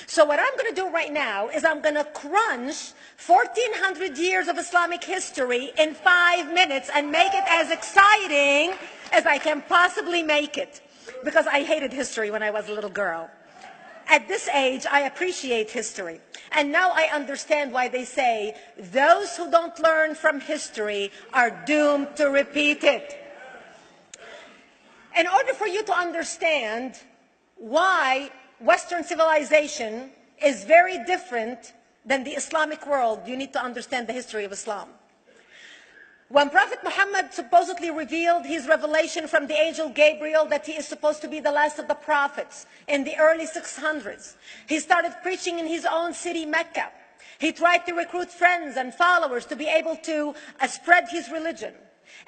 So what I'm going to do right now is I'm going to crunch 1,400 years of Islamic history in 5 minutes and make it as exciting as I can possibly make it. Because I hated history when I was a little girl. At this age, I appreciate history. And now I understand why they say those who don't learn from history are doomed to repeat it. In order for you to understand why Western civilization is very different than the Islamic world, you need to understand the history of Islam. When Prophet Muhammad supposedly revealed his revelation from the angel Gabriel that he is supposed to be the last of the prophets in the early 600s, he started preaching in his own city, Mecca. He tried to recruit friends and followers to be able to spread his religion.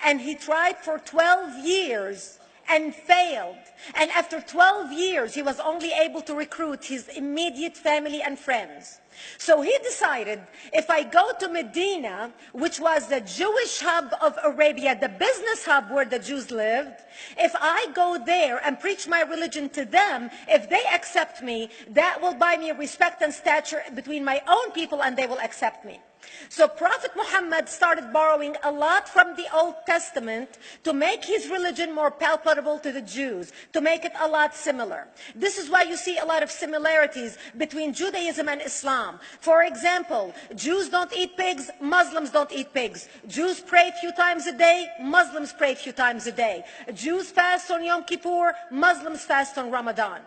And he tried for 12 years and failed. And after 12 years, he was only able to recruit his immediate family and friends. So he decided, if I go to Medina, which was the Jewish hub of Arabia, the business hub where the Jews lived, if I go there and preach my religion to them, if they accept me, that will buy me respect and stature between my own people, and they will accept me. So Prophet Muhammad started borrowing a lot from the Old Testament to make his religion more palpable to the Jews, to make it a lot similar. This is why you see a lot of similarities between Judaism and Islam. For example, Jews don't eat pigs, Muslims don't eat pigs. Jews pray a few times a day, Muslims pray a few times a day. Jews fast on Yom Kippur, Muslims fast on Ramadan.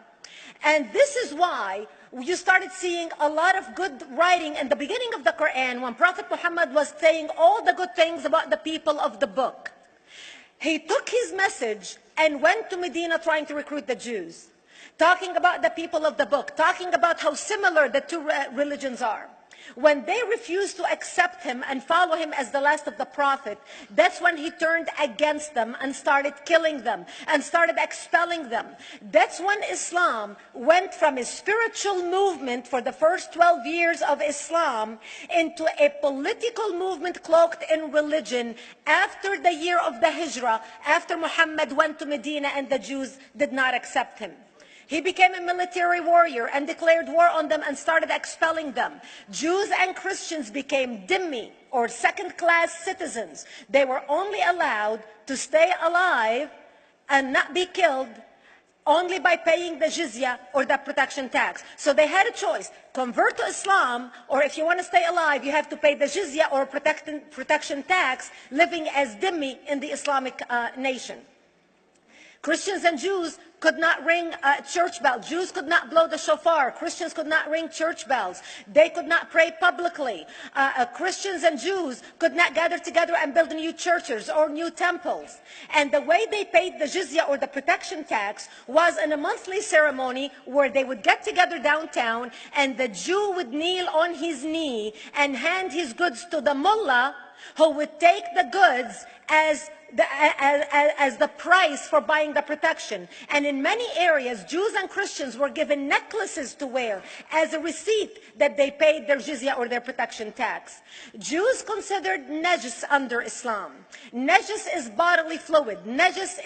And this is why you started seeing a lot of good writing in the beginning of the Quran when Prophet Muhammad was saying all the good things about the people of the book. He took his message and went to Medina trying to recruit the Jews, talking about the people of the book, talking about how similar the two religions are. When they refused to accept him and follow him as the last of the prophet, that's when he turned against them and started killing them and started expelling them. That's when Islam went from a spiritual movement for the first 12 years of Islam into a political movement cloaked in religion after the year of the Hijrah, after Muhammad went to Medina and the Jews did not accept him. He became a military warrior and declared war on them and started expelling them. Jews and Christians became dhimmi, or second-class citizens. They were only allowed to stay alive and not be killed only by paying the jizya, or the protection tax. So they had a choice: convert to Islam, or if you want to stay alive, you have to pay the jizya or protection tax, living as dhimmi in the Islamic nation. Christians and Jews could not ring church bells. Jews could not blow the shofar. Christians could not ring church bells. They could not pray publicly. Christians and Jews could not gather together and build new churches or new temples. And the way they paid the jizya, or the protection tax, was in a monthly ceremony where they would get together downtown and the Jew would kneel on his knee and hand his goods to the mullah, who would take the goods as the price for buying the protection. And in many areas, Jews and Christians were given necklaces to wear as a receipt that they paid their jizya, or their protection tax. Jews considered najis under Islam. Najis is bodily fluid. Najis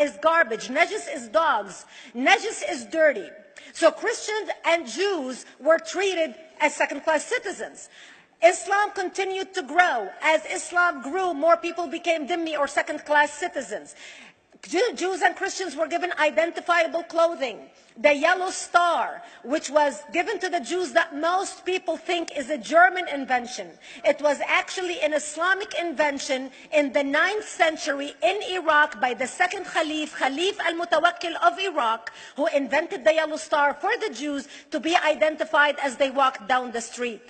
is garbage. Najis is dogs. Najis is dirty. So Christians and Jews were treated as second-class citizens. Islam continued to grow. As Islam grew, more people became dhimmi, or second-class citizens. Jews and Christians were given identifiable clothing. The yellow star, which was given to the Jews, that most people think is a German invention. It was actually an Islamic invention in the 9th century in Iraq by the second Khalif al-Mutawakkil of Iraq, who invented the yellow star for the Jews to be identified as they walked down the street.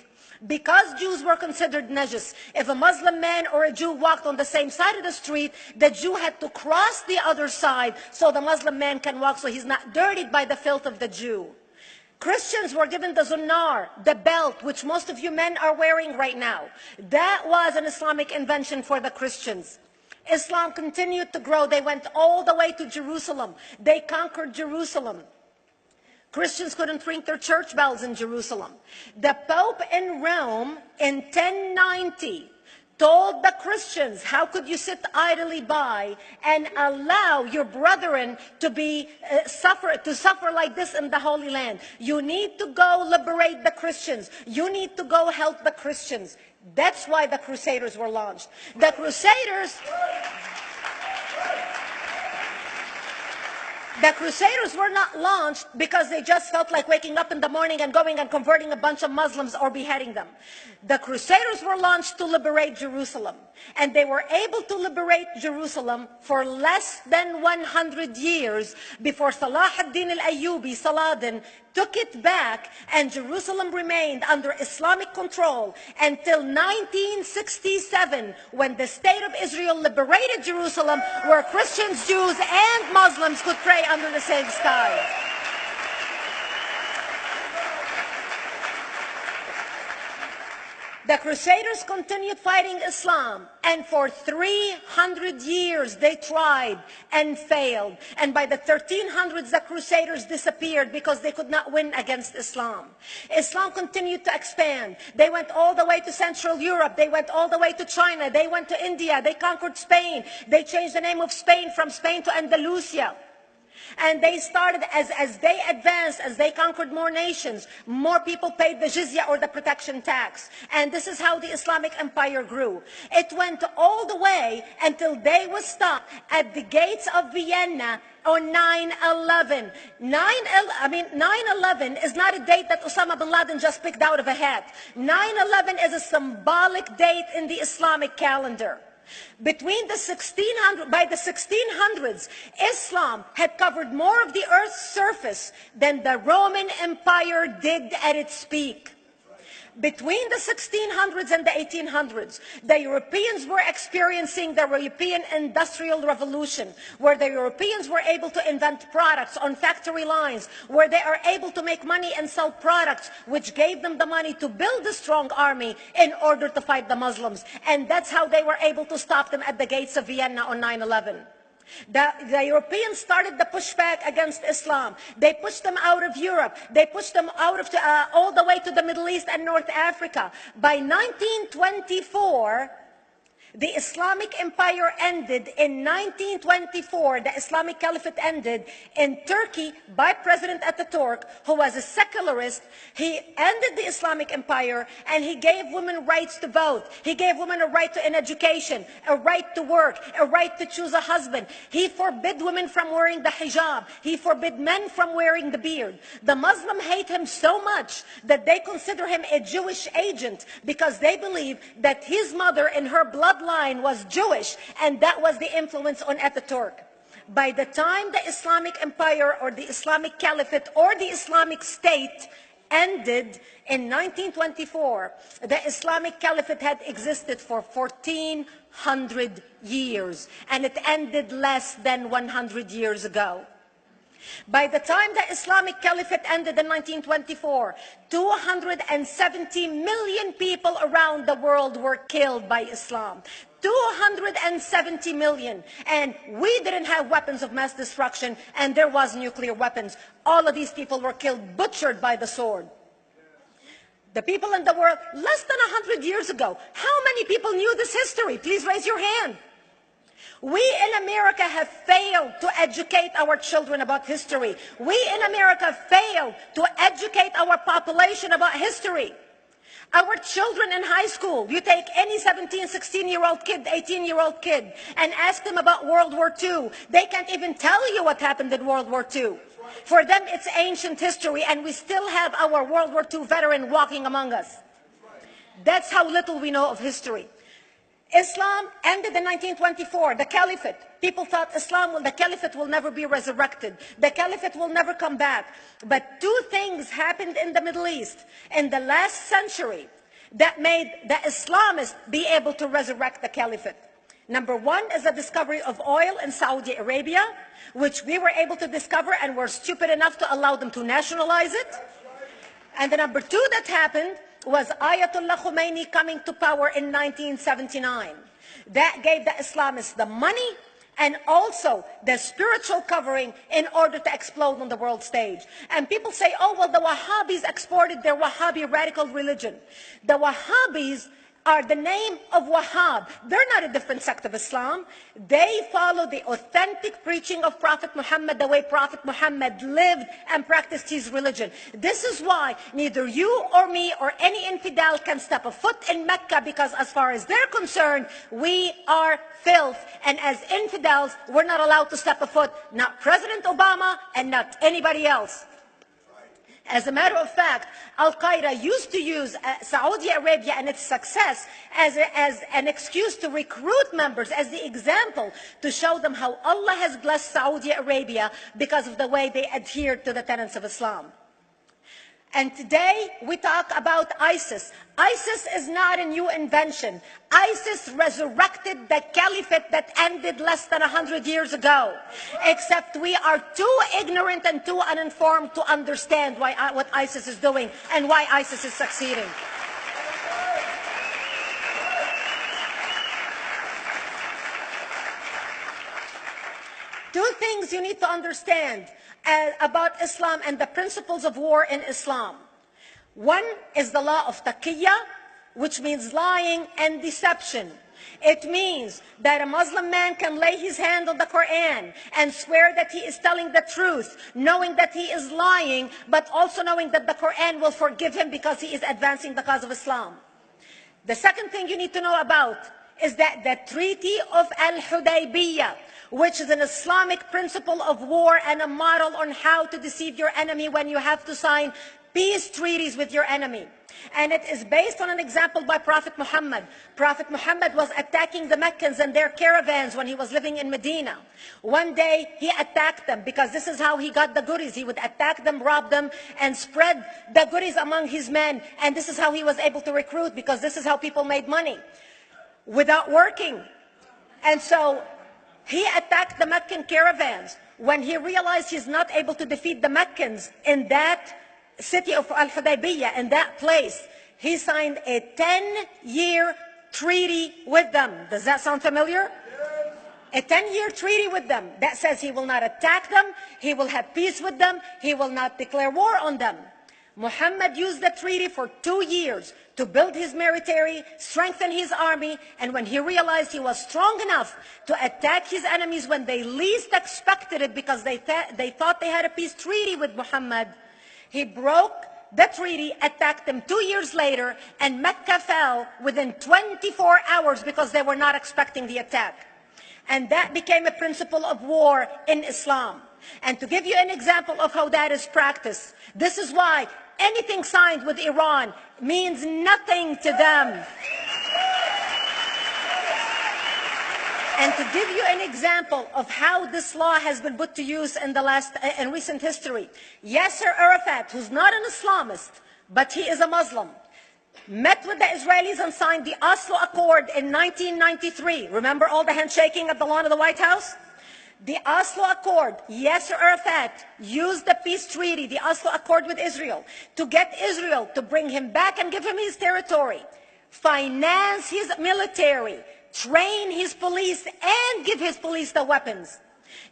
Because Jews were considered najis, if a Muslim man or a Jew walked on the same side of the street, the Jew had to cross the other side so the Muslim man can walk, so he's not dirtied by the filth of the Jew. Christians were given the zunnar, the belt, which most of you men are wearing right now. That was an Islamic invention for the Christians. Islam continued to grow. They went all the way to Jerusalem. They conquered Jerusalem. Christians couldn't ring their church bells in Jerusalem. The Pope in Rome in 1090 told the Christians, how could you sit idly by and allow your brethren to suffer like this in the Holy Land? You need to go liberate the Christians. You need to go help the Christians. That's why the Crusaders were launched. The Crusaders were not launched because they just felt like waking up in the morning and going and converting a bunch of Muslims or beheading them. The Crusaders were launched to liberate Jerusalem. And they were able to liberate Jerusalem for less than 100 years before Salah ad-Din al-Ayyubi, Saladin, took it back, and Jerusalem remained under Islamic control until 1967, when the State of Israel liberated Jerusalem, where Christians, Jews, and Muslims could pray under the same sky. The Crusaders continued fighting Islam, and for 300 years they tried and failed. And by the 1300s, the Crusaders disappeared because they could not win against Islam. Islam continued to expand. They went all the way to Central Europe. They went all the way to China. They went to India. They conquered Spain. They changed the name of Spain from Spain to Andalusia. And they started, as they advanced, as they conquered more nations, more people paid the jizya, or the protection tax. And this is how the Islamic Empire grew. It went all the way until they were stopped at the gates of Vienna on 9/11. 9/11 is not a date that Osama bin Laden just picked out of a hat. 9/11 is a symbolic date in the Islamic calendar. By the 1600s, Islam had covered more of the earth's surface than the Roman Empire did at its peak. Between the 1600s and the 1800s, the Europeans were experiencing the European Industrial Revolution, where the Europeans were able to invent products on factory lines, where they are able to make money and sell products, which gave them the money to build a strong army in order to fight the Muslims. And that's how they were able to stop them at the gates of Vienna on 9/11. The Europeans started the pushback against Islam. They pushed them out of Europe. They pushed them out of all the way to the Middle East and North Africa. By 1924, the Islamic Empire ended. In 1924, the Islamic Caliphate ended in Turkey by President Ataturk, who was a secularist. He ended the Islamic Empire, and he gave women rights to vote. He gave women a right to an education, a right to work, a right to choose a husband. He forbid women from wearing the hijab. He forbid men from wearing the beard. The Muslims hate him so much that they consider him a Jewish agent, because they believe that his mother in her bloodline was Jewish, and that was the influence on Ataturk. By the time the Islamic Empire, or the Islamic Caliphate, or the Islamic State ended in 1924, the Islamic Caliphate had existed for 1400 years, and it ended less than 100 years ago. By the time the Islamic Caliphate ended in 1924, 270 million people around the world were killed by Islam. 270 million. And we didn't have weapons of mass destruction, and there was nuclear weapons. All of these people were killed, butchered by the sword. The people in the world, less than 100 years ago, how many people knew this history? Please raise your hand. We in America have failed to educate our children about history. We in America failed to educate our population about history. Our children in high school, you take any 17, 16-year-old kid, 18-year-old kid, and ask them about World War II. They can't even tell you what happened in World War II. For them, it's ancient history, and we still have our World War II veteran walking among us. That's how little we know of history. Islam ended in 1924, the Caliphate. People thought the Caliphate will never be resurrected. The Caliphate will never come back. But two things happened in the Middle East in the last century that made the Islamists be able to resurrect the Caliphate. Number one is the discovery of oil in Saudi Arabia, which we were able to discover and were stupid enough to allow them to nationalize it. And the number two that happened was Ayatollah Khomeini coming to power in 1979. That gave the Islamists the money and also the spiritual covering in order to explode on the world stage. And people say, oh, well, the Wahhabis exported their Wahhabi radical religion. The Wahhabis are the name of Wahhab. They're not a different sect of Islam. They follow the authentic preaching of Prophet Muhammad, the way Prophet Muhammad lived and practiced his religion. This is why neither you or me or any infidel can step a foot in Mecca, because as far as they're concerned, we are filth. And as infidels, we're not allowed to step a foot, not President Obama and not anybody else. As a matter of fact, Al-Qaeda used to use Saudi Arabia and its success as an excuse to recruit members, as the example to show them how Allah has blessed Saudi Arabia because of the way they adhere to the tenets of Islam. And today we talk about ISIS. ISIS is not a new invention. ISIS resurrected the caliphate that ended less than 100 years ago. Except we are too ignorant and too uninformed to understand what ISIS is doing and why ISIS is succeeding. Two things you need to understand about Islam and the principles of war in Islam. One is the law of taqiyya, which means lying and deception. It means that a Muslim man can lay his hand on the Quran and swear that he is telling the truth, knowing that he is lying, but also knowing that the Quran will forgive him because he is advancing the cause of Islam. The second thing you need to know about is that the Treaty of Al-Hudaybiyah, which is an Islamic principle of war and a model on how to deceive your enemy when you have to sign peace treaties with your enemy. And it is based on an example by Prophet Muhammad. Prophet Muhammad was attacking the Meccans and their caravans when he was living in Medina. One day he attacked them because this is how he got the goodies. He would attack them, rob them, and spread the goodies among his men. And this is how he was able to recruit, because this is how people made money without working. And so he attacked the Meccan caravans. When he realized he's not able to defeat the Meccans in that city of Al-Hudaybiyah, in that place, he signed a 10-year treaty with them. Does that sound familiar? A 10-year treaty with them that says he will not attack them, he will have peace with them, he will not declare war on them. Muhammad used the treaty for 2 years to build his military, strengthen his army, and when he realized he was strong enough to attack his enemies when they least expected it, because they thought they had a peace treaty with Muhammad, he broke the treaty, attacked them 2 years later, and Mecca fell within 24 hours because they were not expecting the attack. And that became a principle of war in Islam. And to give you an example of how that is practiced, this is why anything signed with Iran means nothing to them. And to give you an example of how this law has been put to use in recent history, Yasser Arafat, who's not an Islamist, but he is a Muslim, met with the Israelis and signed the Oslo Accord in 1993. Remember all the handshaking at the lawn of the White House? The Oslo Accord, Yasser Arafat used the peace treaty, the Oslo Accord with Israel, to get Israel to bring him back and give him his territory, finance his military, train his police, and give his police the weapons.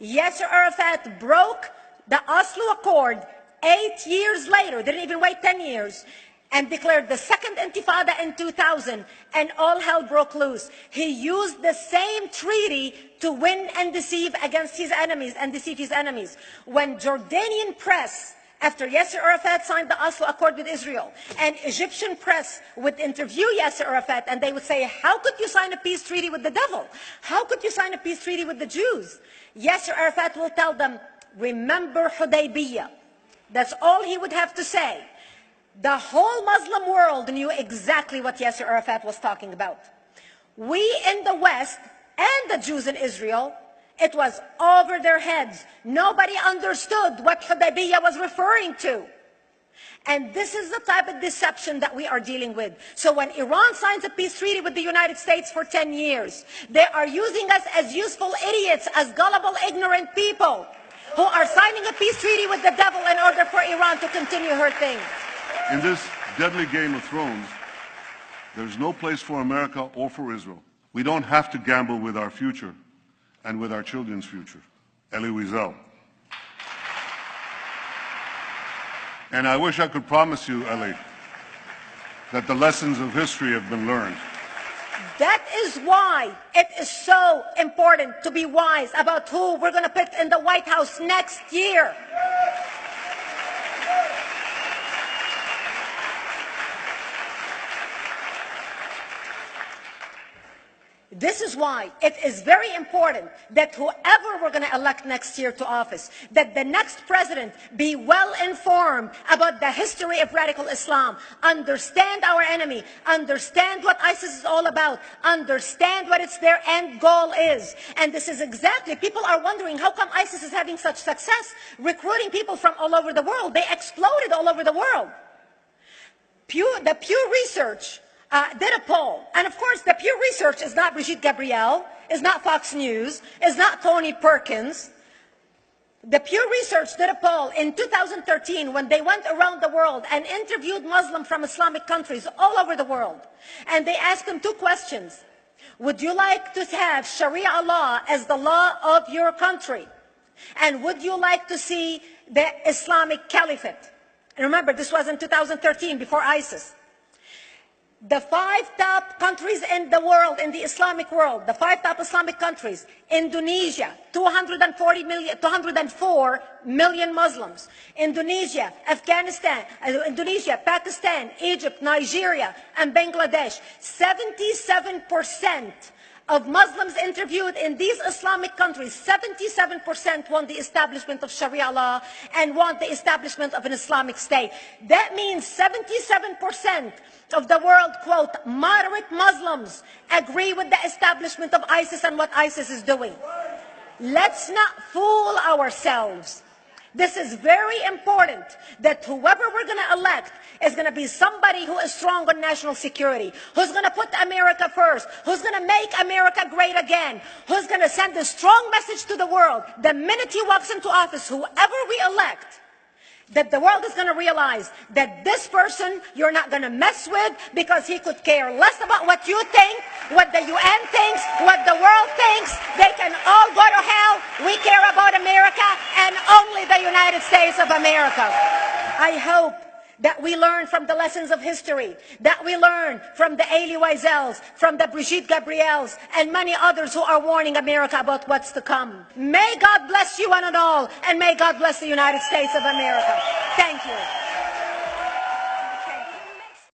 Yasser Arafat broke the Oslo Accord 8 years later, didn't even wait 10 years, and declared the second intifada in 2000, and all hell broke loose. He used the same treaty to win and deceive against his enemies and deceive his enemies. When Jordanian press, after Yasser Arafat signed the Oslo Accord with Israel, and Egyptian press would interview Yasser Arafat, and they would say, how could you sign a peace treaty with the devil? How could you sign a peace treaty with the Jews? Yasser Arafat will tell them, remember Hudaybiyah. That's all he would have to say. The whole Muslim world knew exactly what Yasser Arafat was talking about. We in the West and the Jews in Israel, it was over their heads. Nobody understood what Hudaybiyah was referring to. And this is the type of deception that we are dealing with. So when Iran signs a peace treaty with the United States for 10 years, they are using us as useful idiots, as gullible, ignorant people who are signing a peace treaty with the devil in order for Iran to continue her thing. In this deadly game of thrones, there's no place for America or for Israel. We don't have to gamble with our future and with our children's future. Elie Wiesel. And I wish I could promise you, Elie, that the lessons of history have been learned. That is why it is so important to be wise about who we're going to pick in the White House next year. This is why it is very important that whoever we're going to elect next year to office, that the next president be well informed about the history of radical Islam, understand our enemy, understand what ISIS is all about, understand what their end goal is. And this is exactly, people are wondering how come ISIS is having such success recruiting people from all over the world. They exploded all over the world. The Pew Research did a poll. And of course, the Pew Research is not Brigitte Gabriel, is not Fox News, is not Tony Perkins. The Pew Research did a poll in 2013 when they went around the world and interviewed Muslims from Islamic countries all over the world. And they asked them 2 questions. Would you like to have Sharia law as the law of your country? And would you like to see the Islamic Caliphate? And remember, this was in 2013, before ISIS. The 5 top countries in the world, in the Islamic world, the 5 top Islamic countries: Indonesia, 204 million Muslims; Indonesia, Pakistan, Egypt, Nigeria, and Bangladesh. 77% of Muslims interviewed in these Islamic countries, 77% want the establishment of Sharia law and want the establishment of an Islamic state. That means 77% of the world, quote, moderate Muslims agree with the establishment of ISIS and what ISIS is doing. Let's not fool ourselves. This is very important, that whoever we're going to elect is going to be somebody who is strong on national security, who's going to put America first, who's going to make America great again, who's going to send a strong message to the world. The minute he walks into office, whoever we elect, that the world is going to realize that this person you're not going to mess with, because he could care less about what you think, what the UN thinks, what the world thinks. They can all go to hell. We care about America and only the United States of America. I hope that we learn from the lessons of history, that we learn from the Elie Wiesels, from the Brigitte Gabriels, and many others who are warning America about what's to come. May God bless you one and all, and may God bless the United States of America. Thank you.